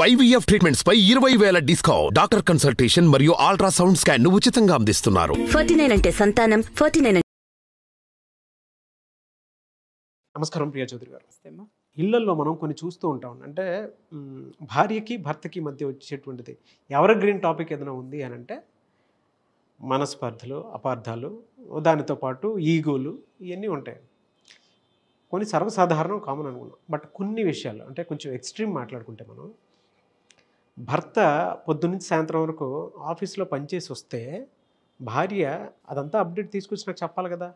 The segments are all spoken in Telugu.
IVF ట్రీట్మెంట్స్ పై 20,000 డిస్కౌంట్. డాక్టర్ కన్సల్టేషన్ మరియు అల్ట్రాసౌండ్ స్కాన్ ను ఉచితంగా అందిస్తున్నారు. 49 అంటే సంతానం, 49. నమస్కారం ప్రియా చౌదరి గారు. ఇళ్లల్లో మనం కొన్ని చూస్తూ ఉంటాం. అంటే భార్యకి భర్తకి మధ్య వచ్చేటువంటిది ఎవర్ గ్రీన్ టాపిక్ ఏదైనా ఉంది అని అంటే మనస్పర్ధలు, అపార్థాలు, దానితో పాటు ఈగోలు, ఇవన్నీ ఉంటాయి. కొన్ని సర్వసాధారణం, కామన్ అనుకున్నాం. బట్ కొన్ని విషయాలు అంటే కొంచెం ఎక్స్ట్రీమ్ మాట్లాడుకుంటే, మనం భర్త పొద్దున్నుంచి సాయంత్రం వరకు ఆఫీస్లో పనిచేసి వస్తే భార్య అదంతా అప్డేట్ తీసుకొచ్చి నాకు చెప్పాలి కదా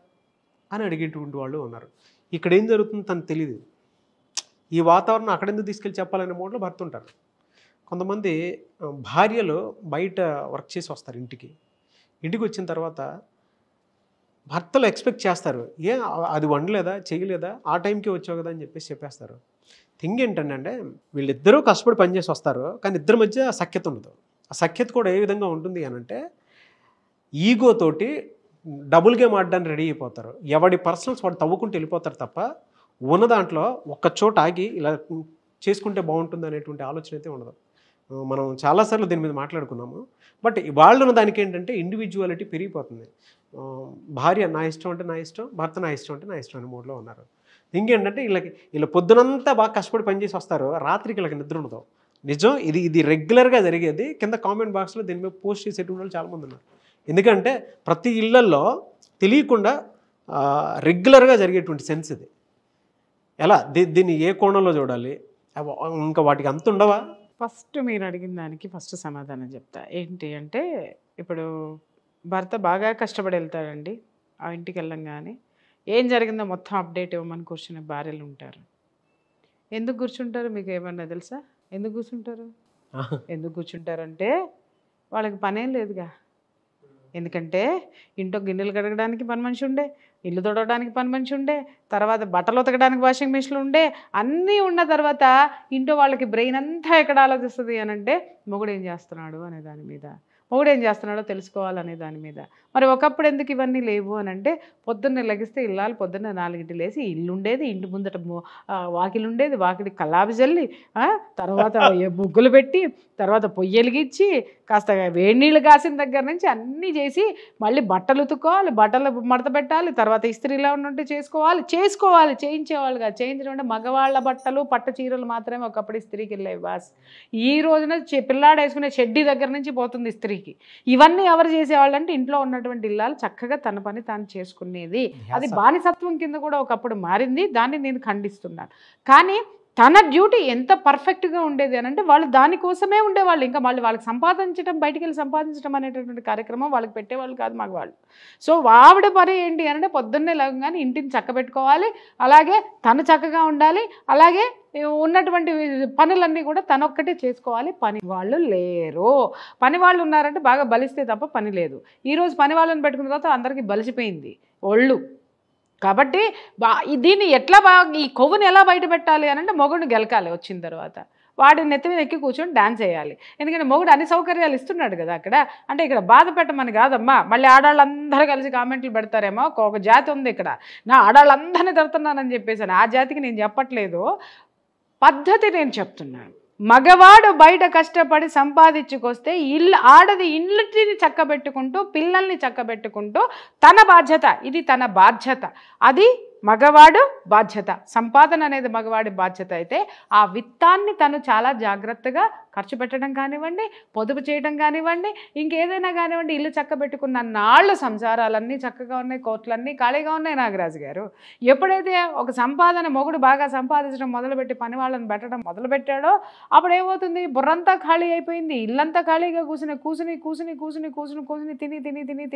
అని అడిగేటువంటి వాళ్ళు ఉన్నారు. ఇక్కడ ఏం జరుగుతుందో తనకు తెలియదు. ఈ వాతావరణం అక్కడెందుకు తీసుకెళ్ళి చెప్పాలనే మోడ్లో భర్త ఉంటారు. కొంతమంది భార్యలు బయట వర్క్ చేసి వస్తారు ఇంటికి వచ్చిన తర్వాత భర్తలు ఎక్స్పెక్ట్ చేస్తారు, అది వండలేదా, చేయలేదా, ఆ టైంకి వచ్చావు కదా అని చెప్పేస్తారు. థింగ్ ఏంటంటే వీళ్ళిద్దరూ కష్టపడి పనిచేసి వస్తారు, కానీ ఇద్దరి మధ్య సఖ్యత ఉండదు. ఆ సఖ్యత కూడా ఏ విధంగా ఉంటుంది అని అంటే ఈగోతోటి డబుల్ గేమ్ ఆడడానికి రెడీ అయిపోతారు. ఎవడి పర్సనల్స్ వాడు తవ్వుకుంటూ వెళ్ళిపోతారు తప్ప ఉన్న దాంట్లో ఒక్క చోట ఆగి ఇలా చేసుకుంటే బాగుంటుంది అనేటువంటి ఆలోచన అయితే ఉండదు. మనం చాలాసార్లు దీని మీద మాట్లాడుకున్నాము. బట్ వాళ్ళు ఉన్న దానికి ఏంటంటే ఇండివిజువాలిటీ పెరిగిపోతుంది. భార్య నా ఇష్టం అంటే నా ఇష్టం, భర్త నా ఇష్టం అంటే నా ఇష్టం అనే మూడ్లో ఉన్నారు. ఇంకేంటంటే వీళ్ళ పొద్దునంతా బాగా కష్టపడి పనిచేసి వస్తారు, రాత్రికి వీళ్ళకి నిద్ర ఉండదు. నిజం, ఇది రెగ్యులర్గా జరిగేది. కింద కామెంట్ బాక్స్లో దీని మీద పోస్ట్ చేసేటువంటి వాళ్ళు చాలామంది ఉన్నారు. ఎందుకంటే ప్రతి ఇళ్లల్లో తెలియకుండా రెగ్యులర్గా జరిగేటువంటి సెన్స్ ఇది. ఎలా దీన్ని ఏ కోణంలో చూడాలి, ఇంకా వాటికి అంత ఉండవా? ఫస్ట్ మీరు అడిగిన దానికి ఫస్ట్ సమాధానం చెప్తా. ఏంటి అంటే, ఇప్పుడు భర్త బాగా కష్టపడి వెళ్తాడండి, ఆ ఇంటికి వెళ్ళంగానే ఏం జరిగిందో మొత్తం అప్డేట్ ఇవ్వమని కూర్చునే భార్యలు ఉంటారు. ఎందుకు కూర్చుంటారు మీకు ఏమన్నా తెలుసా? ఎందుకు కూర్చుంటారంటే వాళ్ళకి పనేం లేదుగా. ఎందుకంటే ఇంట్లో గిన్నెలు కడగడానికి పని మనిషి ఉండే, ఇల్లు తొడవడానికి పని మనిషి ఉండే, తర్వాత బట్టలు ఉతకడానికి వాషింగ్ మెషిన్లు ఉండే, అన్నీ ఉన్న తర్వాత ఇంట్లో వాళ్ళకి బ్రెయిన్ అంతా ఎక్కడ ఆలోచిస్తుంది అని అంటే మొగుడు ఏం చేస్తున్నాడు అనే దాని మీద, మొగుడు ఏం చేస్తున్నాడో తెలుసుకోవాలనే దాని మీద. మరి ఒకప్పుడు ఎందుకు ఇవన్నీ లేవు అని అంటే, పొద్దున్నే లెగిస్తే ఇల్లాలు పొద్దున్నే 4 లేసి ఇల్లు ఉండేది, ఇంటి ముందట వాకిలు ఉండేది, వాకిలి కల్లాపి చల్లి, తర్వాత ముగ్గులు పెట్టి, తర్వాత పొయ్యి వెలిగించి, కాస్త వేడి నీళ్ళు కాసిన దగ్గర నుంచి అన్నీ చేసి, మళ్ళీ బట్టలు ఉతుక్కోవాలి, బట్టలు మడత పెట్టాలి, తర్వాత ఇస్త్రీలో ఉంటే చేసుకోవాలి చేయించేవాళ్ళు కాదు. చేయించడం అంటే మగవాళ్ళ బట్టలు పట్టు చీరలు మాత్రమే ఒకప్పుడు ఇస్త్రీకి వెళ్ళేవి బాస్. ఈ రోజున పిల్లాడు వేసుకునే షెడ్డీ దగ్గర నుంచి పోతుంది ఇస్త్రీకి. ఇవన్నీ ఎవరు చేసేవాళ్ళు అంటే ఇంట్లో ఉన్నటువంటి ఇల్లాలు చక్కగా తన పని తాను చేసుకునేది. అది బానిసత్వం కింద కూడా ఒకప్పుడు మారింది. దాన్ని నేను ఖండిస్తున్నాను. కానీ తన డ్యూటీ ఎంత పర్ఫెక్ట్గా ఉండేది అని అంటే వాళ్ళు దానికోసమే ఉండేవాళ్ళు. ఇంకా వాళ్ళకి సంపాదించడం, బయటికి వెళ్ళి సంపాదించడం అనేటటువంటి కార్యక్రమం వాళ్ళకి పెట్టేవాళ్ళు కాదు మగవాళ్ళు. సో ఆవిడ పని ఏంటి అని అంటే పొద్దున్నే లేవగానే ఇంటిని చక్కబెట్టుకోవాలి, అలాగే తను చక్కగా ఉండాలి, అలాగే ఉన్నటువంటి పనులన్నీ కూడా తనొక్కటే చేసుకోవాలి. పని వాళ్ళు లేరు. పని వాళ్ళు ఉన్నారంటే బాగా బలిస్తే తప్ప పని లేదు. ఈరోజు పని వాళ్ళని పెట్టుకున్న తర్వాత అందరికీ బలిసిపోయింది ఒళ్ళు. కాబట్టి దీన్ని ఎట్లా ఈ కొవ్వుని ఎలా బయట పెట్టాలి అని అంటే మొగుడిని గెలకాలి. వచ్చిన తర్వాత వాడి నెత్తి మీద ఎక్కి కూర్చొని డాన్స్ చేయాలి. ఎందుకంటే మొగుడు అన్ని సౌకర్యాలు ఇస్తున్నాడు కదా అక్కడ. అంటే ఇక్కడ బాధ పెట్టమని కాదమ్మా. మళ్ళీ ఆడాళ్ళందరూ కలిసి కామెంట్లు పెడతారేమో, ఒక జాతి ఉంది ఇక్కడ, నా ఆడాళ్ళందరినీ తిడుతున్నానని చెప్పేసాను. ఆ జాతికి నేను చెప్పట్లేదు, పద్ధతి నేను చెప్తున్నాను. మగవాడు బయట కష్టపడి సంపాదించుకొస్తే ఆడది ఇల్లుని చక్కబెట్టుకుంటూ, పిల్లల్ని చక్కబెట్టుకుంటూ తన బాధ్యత, ఇది తన బాధ్యత, అది మగవాడు బాధ్యత. సంపాదన అనేది మగవాడి బాధ్యత అయితే ఆ విత్తాన్ని తను చాలా జాగ్రత్తగా ఖర్చు పెట్టడం కానివ్వండి, పొదుపు చేయడం కానివ్వండి, ఇంకేదైనా కానివ్వండి, ఇల్లు చక్కబెట్టుకున్న నాళ్ళు సంసారాలన్నీ చక్కగా ఉన్నాయి, కోట్లన్నీ ఖాళీగా ఉన్నాయి. నాగరాజు గారు, ఎప్పుడైతే ఒక సంపాదన మొగుడు బాగా సంపాదించడం మొదలుపెట్టి పని వాళ్ళని పెట్టడం మొదలుపెట్టాడో అప్పుడు ఏమవుతుంది, బుర్రంతా ఖాళీ అయిపోయింది, ఇల్లంతా ఖాళీగా కూసుని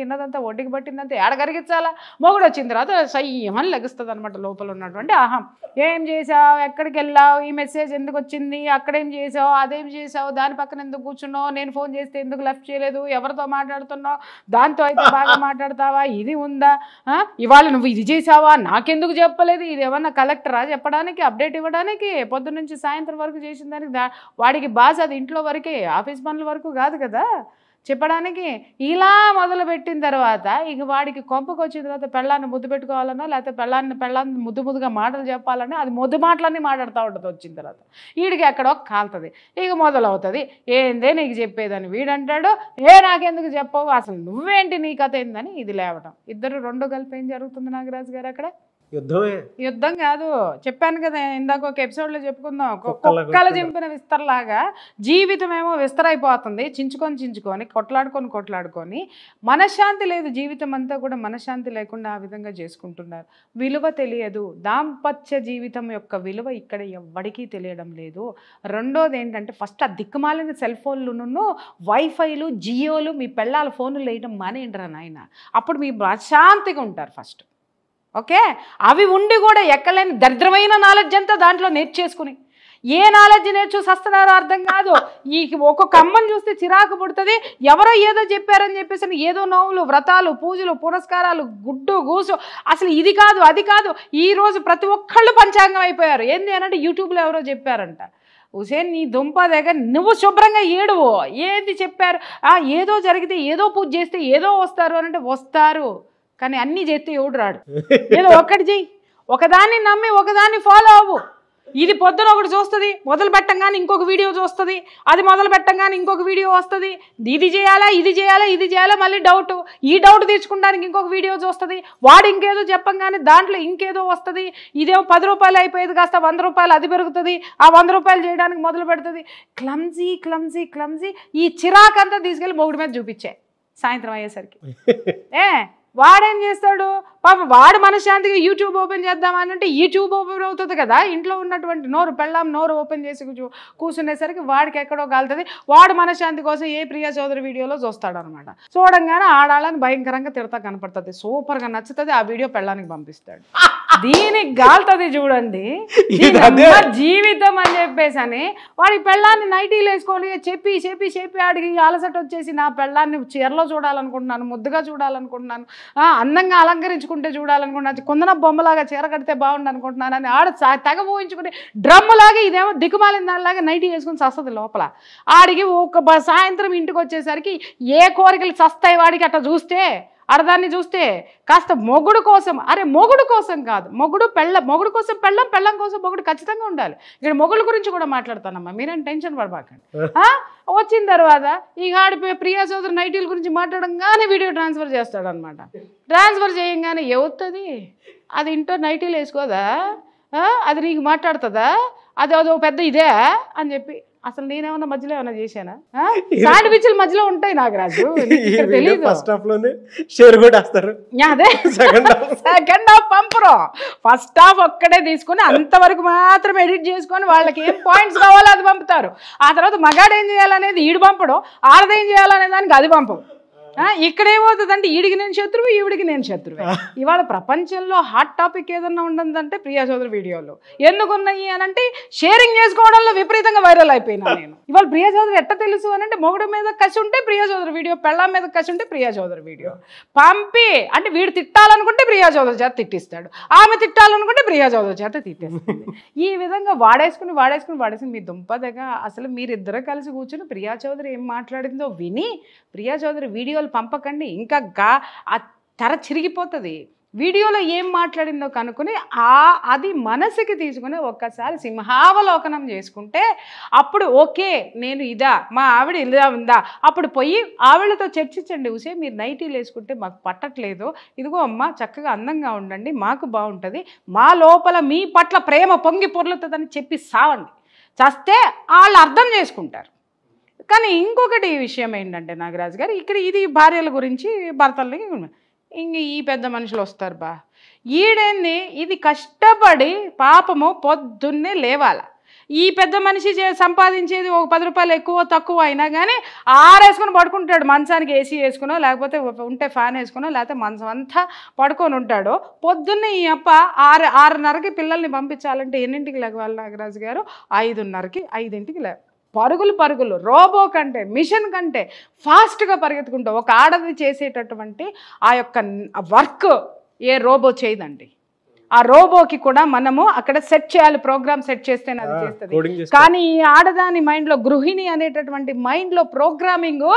తిన్నదంతా ఒడ్డుకి పట్టిందంతా ఏడగరిగించాలా. మొగుడు వచ్చిన తర్వాత సయ్యమని లెగుస్తుంది అనమాట లోపల ఉన్నటువంటి అహం. ఏం చేసావు, ఎక్కడికి వెళ్ళావు, ఈ మెసేజ్ ఎందుకు వచ్చింది, అక్కడేం చేసావు, అదేం చేసావు, దాని పక్కన ఎందుకు కూర్చున్నావు, నేను ఫోన్ చేస్తే ఎందుకు లిఫ్ట్ చేయలేదు, ఎవరితో మాట్లాడుతున్నావు, దాంతో అయితే బాగా మాట్లాడతావా, ఇది ఉందా, ఇవాళ నువ్వు ఇది చేసావా, నాకెందుకు చెప్పలేదు, ఇది ఏమన్నా కలెక్టరా చెప్పడానికి, అప్డేట్ ఇవ్వడానికి, పొద్దున్న నుంచి సాయంత్రం వరకు చేసిన దానికి వాడికి బాస్ అది ఇంట్లో వరకే, ఆఫీస్ పనుల వరకు కాదు కదా. చెప్పడానికి. ఇలా మొదలుపెట్టిన తర్వాత ఇక వాడికి కొంపకు వచ్చిన తర్వాత పెళ్ళాన్ని ముద్దు పెట్టుకోవాలనో లేకపోతే పెళ్ళాన్ని ముద్దుగా మాటలు చెప్పాలనో అది ముద్దు మాటలన్నీ మాట్లాడుతూ ఉంటుంది. వచ్చిన తర్వాత వీడికి ఎక్కడో కాలుతుంది, ఇక మొదలవుతుంది. ఏందే నీకు చెప్పేదని వీడంటాడు, నాకెందుకు చెప్పవు, అసలు నువ్వేంటి, నీ కథ ఏందని ఇది లేవటం. ఇద్దరు రెండు కలిపి ఏం జరుగుతుంది నాగరాజు గారు అక్కడ? యుద్ధం కాదు, చెప్పాను కదా ఇందాక ఒక ఎపిసోడ్లో చెప్పుకుందాం. కుక్కలు చింపిన విస్తరలాగా జీవితం ఏమో విస్తరైపోతుంది. చించుకొని కొట్లాడుకొని మనశ్శాంతి లేదు. జీవితం అంతా కూడా మనశ్శాంతి లేకుండా ఆ విధంగా చేసుకుంటున్నారు. విలువ తెలియదు. దాంపత్య జీవితం యొక్క విలువ ఇక్కడ ఎవ్వడికీ తెలియడం లేదు. రెండోది ఏంటంటే ఫస్ట్ ఆ దిక్కుమాలిన సెల్ ఫోన్లు వైఫైలు జియోలు మీ పెళ్ళాల ఫోన్లు వేయడం మానేయండిరా నాయన. అప్పుడు మీ శాంతిగా ఉంటారు ఫస్ట్. ఓకే, అవి ఉండి కూడా ఎక్కలేని దరిద్రమైన నాలెడ్జ్ అంతా దాంట్లో నేర్చేసుకుని ఏ నాలెడ్జ్ నేర్చు సస్తున్నారో అర్థం కాదు. ఈ ఒక్కొక్క అమ్మని చూస్తే చిరాకు పుడుతుంది. ఎవరో ఏదో చెప్పారని చెప్పేసి ఏదో నోవులు, వ్రతాలు, పూజలు, పురస్కారాలు, గుడ్డు గూసు, అసలు ఇది కాదు అది కాదు. ఈరోజు ప్రతి ఒక్కళ్ళు పంచాంగం అయిపోయారు. ఏంది అనంటే యూట్యూబ్లో ఎవరో చెప్పారంట. హుసేన్ నీ దుంప దగ్గర నువ్వు శుభ్రంగా ఏడువో, ఏది చెప్పారు, ఏదో జరిగితే ఏదో పూజ చేస్తే ఏదో వస్తారు అనంటే వస్తారు, కానీ అన్నీ చేస్తే ఎవడు రాడు. ఏదో ఒక్కటి చెయ్యి, ఒకదాన్ని నమ్మి ఒకదాన్ని ఫాలో అవ్వు. ఇది పొద్దున ఒకటి చూస్తుంది, మొదలు పెట్టంగానే ఇంకొక వీడియో చూస్తుంది, అది మొదలు పెట్టంగానే ఇంకొక వీడియో వస్తుంది. ఇది చేయాలా మళ్ళీ డౌట్, ఈ డౌట్ తీర్చుకోవడానికి ఇంకొక వీడియో చూస్తుంది. వాడు ఇంకేదో చెప్పంగానే దాంట్లో ఇంకేదో వస్తుంది. ఇదేమో 10 రూపాయలు అయిపోయేది కాస్త 100 రూపాయలు అది పెరుగుతుంది. ఆ 100 రూపాయలు చేయడానికి మొదలు పెడుతుంది. క్లమ్జీ ఈ చిరాకంతా తీసుకెళ్ళి మొగుడి మీద చూపించే సాయంత్రం అయ్యేసరికి. వాడేం చేస్తాడు పాప, వాడు మనశ్శాంతిగా యూట్యూబ్ ఓపెన్ చేద్దామనంటే యూట్యూబ్ ఓపెన్ అవుతుంది కదా. ఇంట్లో ఉన్నటువంటి నోరు ఓపెన్ చేసి కూర్చునేసరికి వాడికి ఎక్కడో కాలుతుంది. వాడు మనశ్శాంతి కోసం ఏ ప్రియా చౌదరి వీడియోలో చూస్తాడు అనమాట. చూడంగానే ఆడాలని భయంకరంగా తిడతా కనపడుతుంది, సూపర్గా నచ్చుతుంది. ఆ వీడియో పెళ్ళానికి పంపిస్తాడు. దీనికి గాలుతుంది చూడండి జీవితం అని చెప్పేసి అని వాడి పెళ్ళాన్ని నైటీలు వేసుకొని చెప్పి ఆడికి అలసట వచ్చేసి నా పెళ్ళాన్ని చీరలో చూడాలనుకుంటున్నాను, ముద్దుగా చూడాలనుకుంటున్నాను, అందంగా అలంకరించుకుంటే చూడాలనుకుంటున్నాను, కొందన బొమ్మలాగా చీర కడితే బాగుండు అనుకుంటున్నాను అని ఆడ తెగ ఊహించుకుని డ్రమ్ములాగా ఇదేమో దిక్కుమాలిన దానిలాగా నైటీ వేసుకుని చస్తుంది లోపల. ఆడికి ఒక సాయంత్రం ఇంటికి వచ్చేసరికి ఏ కోరికలు చస్తాయి వాడికి అట్లా చూస్తే. ఆడదాన్ని చూస్తే కాస్త మొగుడు కోసం, మొగుడు కోసం కాదు, మొగుడు కోసం పెళ్ళం కోసం మొగుడు ఖచ్చితంగా ఉండాలి. ఇక్కడ మొగుడు గురించి కూడా మాట్లాడతానమ్మా, మీరేం టెన్షన్ పడబాకండి. వచ్చిన తర్వాత ఈ ఆడిపోయి ప్రియా చౌదరి నైటీల గురించి మాట్లాడంగానే వీడియో ట్రాన్స్ఫర్ చేస్తాడు అనమాట. ట్రాన్స్ఫర్ చేయంగానే అవుతుంది అది ఇంట్లో నైటీలు వేసుకోదా, అది నీకు మాట్లాడుతుందా, అదో పెద్ద ఇదే అని చెప్పి. అసలు నేనేమన్నా మధ్యలో ఏమన్నా చేశానా? శాండ్విచ్ల మధ్యలో ఉంటాయి నాగరాజు, తెలియదు. అదే సెకండ్ హాఫ్ పంపరు, ఫస్ట్ హాఫ్ ఒక్కడే తీసుకుని అంతవరకు మాత్రం ఎడిట్ చేసుకొని వాళ్ళకి ఏం పాయింట్స్ కావాలో అది పంపుతారు. ఆ తర్వాత మగాడు ఏం చేయాలనేది ఈడు పంపడం, ఆడదేం చేయాలనే దానికి అది పంపం. ఇక్కడ ఏమవుతుందంటే ఈడికి నేను శత్రువు, ఈవిడికి నేను శత్రువే. ఇవాళ ప్రపంచంలో హాట్ టాపిక్ ఏదన్నా ఉండదంటే ప్రియా చౌదరి వీడియోలు ఎందుకున్నాయి అనంటే షేరింగ్ చేసుకోవడంలో విపరీతంగా వైరల్ అయిపోయినా నేను. ఇవాళ ప్రియా చౌదరి ఎట్ట తెలుసు అనంటే మొగుడు మీద కసి ఉంటే ప్రియా చౌదరి వీడియో, పెళ్ళాం మీద కసి ఉంటే ప్రియా చౌదరి వీడియో పంపి, అంటే వీడు తిట్టాలనుకుంటే ప్రియా చౌదరి చేత తిట్టిస్తాడు, ఆమె తిట్టాలనుకుంటే ప్రియా చౌదరి చేత తిట్టేస్తుంది. ఈ విధంగా వాడేసుకుని మీ దుంపదగా అసలు మీరిద్దరు కలిసి కూర్చొని ప్రియా చౌదరి ఏం మాట్లాడిందో విని ప్రియా చౌదరి వీడియోలు పంపకండి. ఇంకా తెర చిరిగిపోతుంది. వీడియోలో ఏం మాట్లాడిందో కనుక్కొని అది మనసుకి తీసుకుని ఒక్కసారి సింహావలోకనం చేసుకుంటే అప్పుడు ఓకే నేను ఇదా, మా ఆవిడ ఇలా ఉందా, అప్పుడు పోయి ఆవిడతో చర్చించండి. ఊసే మీరు నైటీలు వేసుకుంటే మాకు పట్టట్లేదు, ఇదిగో అమ్మ చక్కగా అందంగా ఉండండి, మాకు బాగుంటుంది, మా లోపల మీ పట్ల ప్రేమ పొంగి పొర్లుతుందని చెప్పి సావండి. చేస్తే వాళ్ళు అర్థం చేసుకుంటారు. కానీ ఇంకొకటి విషయం ఏంటంటే నాగరాజు గారు, ఇక్కడ ఇది భార్యల గురించి భర్తలకి ఇంక ఈ పెద్ద మనుషులు వస్తారు బా, ఈడేంది ఇది కష్టపడి పాపము పొద్దున్నే లేవాల. ఈ పెద్ద మనిషి సంపాదించేది ఒక 10 రూపాయలు ఎక్కువ తక్కువ అయినా కానీ ఆరేసుకొని పడుకుంటాడు, మంచానికి ఏసీ వేసుకునో లేకపోతే ఉంటే ఫ్యాన్ వేసుకునో లేకపోతే మంచం అంతా పడుకొని ఉంటాడు. పొద్దున్నే ఈ అప్ప 6:30కి పిల్లల్ని పంపించాలంటే ఎన్నింటికి లేవాలి నాగరాజు గారు? 5:30కి 5ంటికి లేవు. పరుగులు రోబో కంటే మిషన్ కంటే ఫాస్ట్గా పరిగెత్తుకుంటూ ఒక ఆడది చేసేటటువంటి ఆ యొక్క వర్క్ ఏ రోబో చేయదండి. ఆ రోబోకి కూడా మనము అక్కడ సెట్ చేయాలి, ప్రోగ్రామ్ సెట్ చేస్తేనే అది చేస్తుంది. కానీ ఈ ఆడదాని మైండ్లో, గృహిణి అనేటటువంటి మైండ్లో ప్రోగ్రామింగ్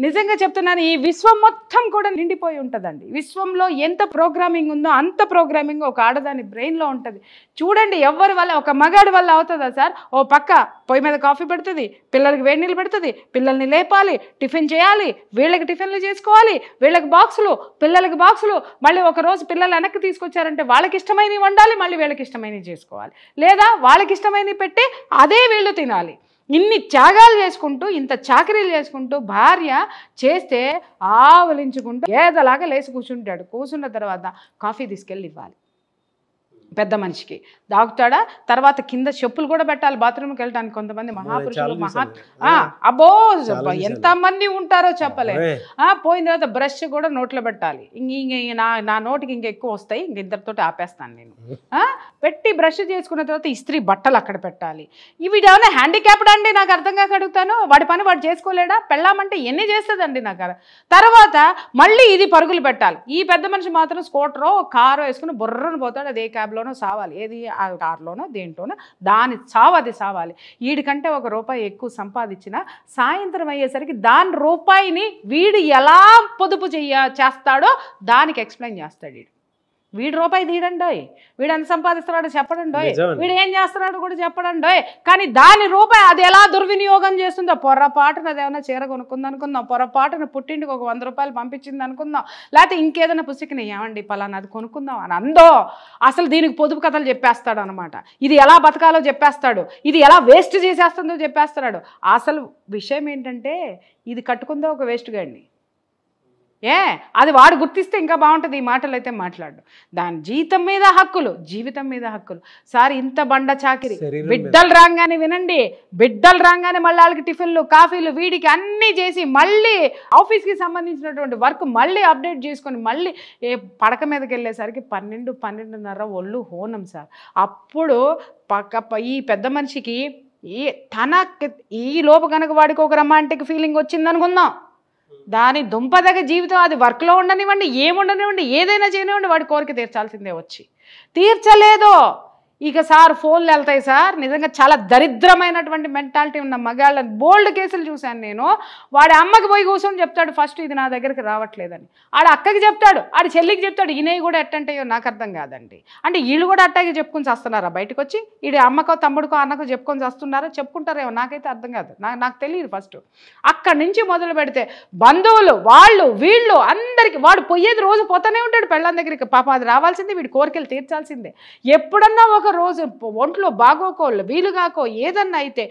నిజంగా చెప్తున్నాను, ఈ విశ్వం మొత్తం కూడా నిండిపోయి ఉంటుందండి. విశ్వంలో ఎంత ప్రోగ్రామింగ్ ఉందో అంత ప్రోగ్రామింగ్ ఒక ఆడదాని బ్రెయిన్లో ఉంటుంది. చూడండి, ఎవరి వల్ల, ఒక మగాడి వల్ల అవుతుందా సార్? ఓ పక్క పొయ్యి మీద కాఫీ పెడుతుంది, పిల్లలకి వేడి నీళ్ళు పెడుతుంది, పిల్లల్ని లేపాలి, టిఫిన్ చేయాలి, వీళ్ళకి టిఫిన్లు చేసుకోవాలి, వీళ్ళకి బాక్సులు, పిల్లలకి బాక్సులు, మళ్ళీ ఒక రోజు పిల్లలు వెనక్కి తీసుకొచ్చారంటే వాళ్ళకి ఇష్టమైనవి వండాలి, మళ్ళీ వీళ్ళకి ఇష్టమైనవి చేసుకోవాలి, లేదా వాళ్ళకి ఇష్టమైనవి పెట్టి అదే వీళ్ళు తినాలి. ఇన్ని త్యాగాలు చేసుకుంటూ, ఇంత చాకరీలు చేసుకుంటూ భార్య చేస్తే ఆవలించుకుంటూ ఏదలాగా లేచి కూర్చుంటాడు. కూర్చున్న తర్వాత కాఫీ తీసుకెళ్ళి ఇవ్వాలి పెద్ద మనిషికి. దాగుతాడా? తర్వాత కింద చెప్పులు కూడా పెట్టాలి బాత్రూమ్కి వెళ్ళడానికి. కొంతమంది మహాపురుషులు అబ్బో ఎంతమంది ఉంటారో చెప్పలేదు. పోయిన తర్వాత బ్రష్ కూడా నోట్లో పెట్టాలి. నా నోటికి ఇంకెక్కువ వస్తాయి, ఇంక ఇద్దరితో ఆపేస్తాను నేను. పెట్టి బ్రష్ చేసుకున్న తర్వాత ఇస్త్రీ బట్టలు అక్కడ పెట్టాలి. వీడేమైనా హ్యాండిక్యాప్డ్ అండి? నాకు అర్థం కాక అడుగుతాను. వాడి పని వాడు చేసుకోలేడా? పెళ్ళామంటే ఎన్ని చేస్తుందండి నాకు. తర్వాత మళ్ళీ ఇది పరుగులు పెట్టాలి. ఈ పెద్ద మనిషి మాత్రం స్కూటరో కారో వేసుకుని బుర్రను పోతాడు. అదే క్యాబ్లోనో సావాలి, ఏది ఆ కార్లోనో దేంట్లోనో దాని అది సావాలి. వీడికంటే ₹1 ఎక్కువ సంపాదించిన సాయంత్రం అయ్యేసరికి దాని రూపాయిని వీడు ఎలా పొదుపు చేస్తాడో దానికి ఎక్స్ప్లెయిన్ చేస్తాడు. వీడు రూపాయి తీయడండోయ్, వీడు ఎంత సంపాదిస్తున్నాడో చెప్పడండోయ్, వీడు ఏం చేస్తున్నాడో కూడా చెప్పడండోయ్. కానీ దాని రూపాయి అది ఎలా దుర్వినియోగం చేస్తుందో, పొరపాటున అదేమన్నా చీర కొనుక్కుంది అనుకుందాం, పొరపాటున పుట్టింటికి ఒక ₹100 పంపించింది అనుకుందాం, లేకపోతే ఇంకేదైనా పుస్తకం ఏమండి పలానా అది కొనుక్కుందాం అని అందో, అసలు దీనికి పొదుపు కథలు చెప్పేస్తాడు అనమాట. ఇది ఎలా బతకాలో చెప్పేస్తాడు, ఇది ఎలా వేస్ట్ చేసేస్తుందో చెప్పేస్తాడు. అసలు విషయం ఏంటంటే ఇది కట్టుకుందో ఒక వేస్ట్ గాడిని. అది వాడు గుర్తిస్తే ఇంకా బాగుంటుంది. ఈ మాటలు అయితే మాట్లాడు. దాని జీతం మీద హక్కులు, జీవితం మీద హక్కులు. సార్ ఇంత బండ చాకిరి, బిడ్డలు రాగానే వినండి, బిడ్డలు రాగానే మళ్ళీ వాళ్ళకి టిఫిన్లు కాఫీలు వీడికి అన్నీ చేసి మళ్ళీ ఆఫీస్కి సంబంధించినటువంటి వర్క్ మళ్ళీ అప్డేట్ చేసుకొని మళ్ళీ పడక మీదకి వెళ్ళేసరికి 12-12:30 ఒళ్ళు హోనం సార్. అప్పుడు ఈ పెద్ద మనిషికి ఈ లోపు కనుక వాడికి ఒక రొమాంటిక్ ఫీలింగ్ వచ్చింది అనుకుందాం, దాని దుంపదగ జీవితం అది వర్క్లో ఉండనివ్వండి, ఏముండనివ్వండి, ఏదైనా చేయనివ్వండి, వాడి కోరిక తీర్చాల్సిందే. వచ్చి తీర్చలేదు ఇక సార్ ఫోన్లు వెళ్తాయి సార్. నిజంగా చాలా దరిద్రమైనటువంటి మెంటాలిటీ ఉన్న మగాళ్ళ బోల్డ్ కేసులు చూశాను నేను. వాడి అమ్మకి పోయి కూర్చొని చెప్తాడు ఫస్ట్ ఇది నా దగ్గరికి రావట్లేదని, ఆడ అక్కకి చెప్తాడు, ఆడి చెల్లికి చెప్తాడు. ఈయనవి కూడా ఎట్టంటాయో నాకు అర్థం కాదండి. అంటే వీళ్ళు కూడా అట్టాగే చెప్పుకొని వస్తున్నారా బయటకు వచ్చి? ఈడి అమ్మకో తమ్ముడికో అన్నకో చెప్పుకొని వస్తున్నారా? చెప్పుకుంటారేమో, నాకైతే అర్థం కాదు, నాకు తెలియదు. ఫస్ట్ అక్కడి నుంచి మొదలు పెడితే బంధువులు వాళ్ళు వీళ్ళు అందరికీ వాడు పోయేది రోజు పోతానే ఉంటాడు పెళ్ళాం దగ్గరికి. పాప అది రావాల్సిందే, వీడి కోరికలు తీర్చాల్సిందే. ఎప్పుడన్నా ఒక రోజు ఒంట్లో బాగోకో వీలుగాకో ఏదన్నా అయితే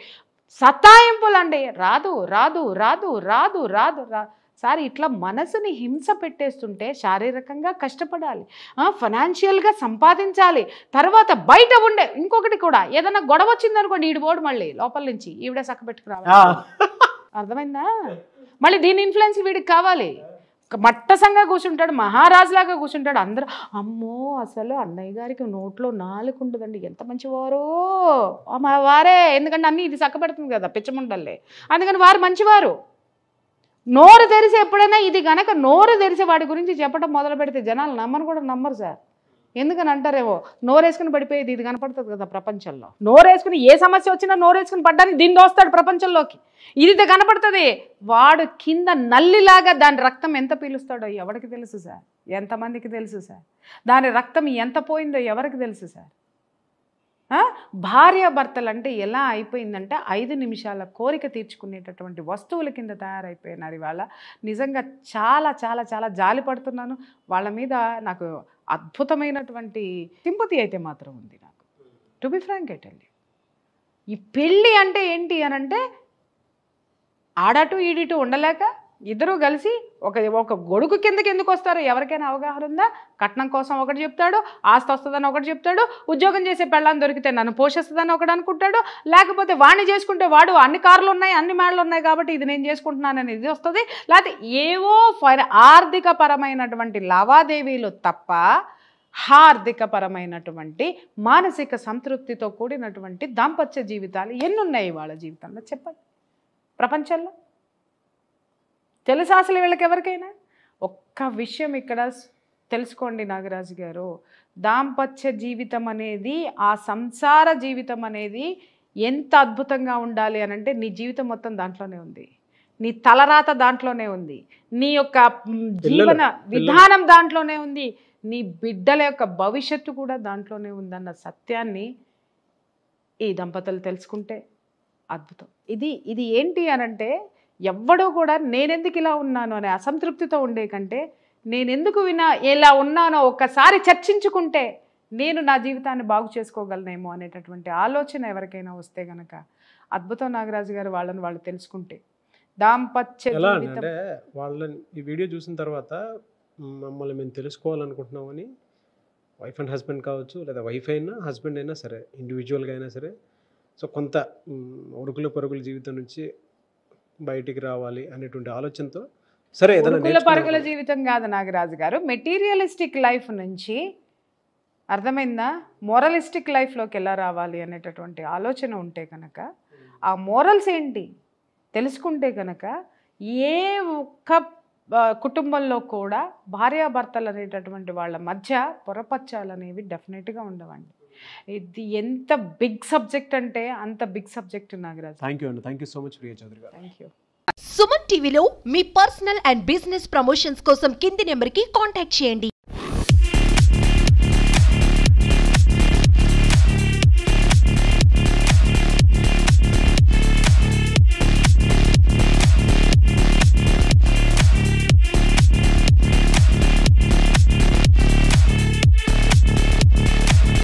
సతాయింపులండి, రాదు రాదు రాదు రాదు రాదు రా సార్. ఇట్లా మనసుని హింస పెట్టేస్తుంటే శారీరకంగా కష్టపడాలి, ఫైనాన్షియల్గా సంపాదించాలి, తర్వాత బయట ఉండే ఇంకొకటి కూడా ఏదన్నా గొడవ వచ్చిందనుకోండి ఈడు పోడు మళ్ళీ లోపల నుంచి ఈవిడే చక్కబెట్టుకు రావాలి. అర్థమైందా? మళ్ళీ దీని ఇన్ఫ్లుయెన్స్ వీడికి కావాలి. మట్టసంగా కూర్చుంటాడు, మహారాజులాగా కూర్చుంటాడు. అందరూ అమ్మో అసలు అన్నయ్య గారికి నోట్లో నాలుగు ఉండదండి, ఎంత మంచివారో మా వారే. ఎందుకంటే అన్నీ ఇది చక్కబెడుతుంది కదా పిచ్చముండల్లే, అందుకని వారు మంచివారు. నోరు తెరిసి ఎప్పుడైనా ఇది గనక నోరు తెరిసి వాడి గురించి చెప్పడం మొదలు పెడితే జనాలు నమ్మను కూడా నమ్మరు సార్. ఎందుకని అంటారేమో, నోరేసుకుని పడిపోయేది ఇది కనపడుతుంది కదా ప్రపంచంలో. నోరేసుకుని ఏ సమస్య వచ్చినా నోరేసుకుని పడ్డానికి దీన్ని దోస్తాడు ప్రపంచంలోకి, ఇది కనపడుతుంది. వాడు కింద నల్లిలాగా దాని రక్తం ఎంత పీలుస్తాడో ఎవరికి తెలుసు సార్? ఎంతమందికి తెలుసు సార్? దాని రక్తం ఎంత పోయిందో ఎవరికి తెలుసు సార్? భార్యాభర్తలు అంటే ఎలా అయిపోయిందంటే 5 నిమిషాల కోరిక తీర్చుకునేటటువంటి వస్తువుల కింద తయారైపోయినారు ఇవాళ. నిజంగా చాలా చాలా చాలా జాలి పడుతున్నాను వాళ్ళ మీద. నాకు అద్భుతమైనటువంటి సింపతి అయితే మాత్రం ఉంది నాకు, to be frank I tell you. ఈ పెళ్ళి అంటే ఏంటి అనంటే ఆడటు ఈడిటు ఉండలేక ఇద్దరూ కలిసి ఒక గొడుగు కిందకి ఎందుకు వస్తారో ఎవరికైనా అవగాహన ఉందా? కట్నం కోసం ఒకటి చెప్తాడు, ఆస్తి వస్తుందని ఒకటి చెప్తాడు, ఉద్యోగం చేసే పెళ్ళాన్ని దొరికితే నన్ను పోషిస్తుందని ఒకటి అనుకుంటాడు, లేకపోతే వాడిని చేసుకుంటే వాడు అన్ని కార్లు ఉన్నాయి అన్ని మేడలు ఉన్నాయి కాబట్టి ఇది నేను చేసుకుంటున్నానని ఇది వస్తుంది, లేకపోతే ఏవో ఆర్థిక పరమైనటువంటి లావాదేవీలు తప్ప హార్దికపరమైనటువంటి మానసిక సంతృప్తితో కూడినటువంటి దాంపత్య జీవితాలు ఎన్నున్నాయి వాళ్ళ జీవితంలో చెప్పండి ప్రపంచంలో? తెలుసా అసలు వీళ్ళకి ఎవరికైనా? ఒక్క విషయం ఇక్కడ తెలుసుకోండి నాగరాజు గారు, దాంపత్య జీవితం అనేది, ఆ సంసార జీవితం అనేది ఎంత అద్భుతంగా ఉండాలి అని అంటే నీ జీవితం మొత్తం దాంట్లోనే ఉంది, నీ తలరాత దాంట్లోనే ఉంది, నీ యొక్క జీవన విధానం దాంట్లోనే ఉంది, నీ బిడ్డల యొక్క భవిష్యత్తు కూడా దాంట్లోనే ఉందన్న సత్యాన్ని ఈ దంపతులు తెలుసుకుంటే అద్భుతం. ఇది ఏంటి అనంటే, ఎవ్వడో కూడా నేనెందుకు ఇలా ఉన్నాను అనే అసంతృప్తితో ఉండే కంటే నేనెందుకు ఇలా ఉన్నానో ఒక్కసారి చర్చించుకుంటే నేను నా జీవితాన్ని బాగు చేసుకోగలనేమో అనేటటువంటి ఆలోచన ఎవరికైనా వస్తే గనక అద్భుతం నాగరాజు గారు. వాళ్ళని వాళ్ళు తెలుసుకుంటే దాంపత్య ఎలా జీవితం. అంటే వాళ్ళని ఈ వీడియో చూసిన తర్వాత మమ్మల్ని మేము తెలుసుకోవాలనుకుంటున్నామని వైఫ్ అండ్ హస్బెండ్ కావచ్చు, లేదా వైఫ్ అయినా హస్బెండ్ అయినా సరే, ఇండివిజువల్గా అయినా సరే, సో కొంత ఉరుకుల పరుగుల జీవితం నుంచి బయటికి రావాలి అనేటువంటి ఆలోచనతో సరే ఉరుకుల పరుగుల జీవితం కాదు నాగరాజు గారు, మెటీరియలిస్టిక్ లైఫ్ నుంచి అర్థమైందా మోరలిస్టిక్ లైఫ్లోకి ఎలా రావాలి అనేటటువంటి ఆలోచన ఉంటే కనుక, ఆ మోరల్స్ ఏంటి తెలుసుకుంటే కనుక ఏ ఒక్క కుటుంబంలో కూడా భార్యాభర్తలు అనేటటువంటి వాళ్ళ మధ్య పొరపచ్చాలు అనేవి డెఫినెట్గా ఉండవండి. ఇది ఎంత బిగ్ సబ్జెక్ట్ అంటే అంత big subject Nagaraju. Thank you అండి, thank you so much Priya Chowdary గారు. Thank you. సుమన్ టీవీలో మీ పర్సనల్ అండ్ బిజినెస్ ప్రమోషన్స్ కోసం కింది నెంబర్కి కాంటాక్ట్ చేయండి.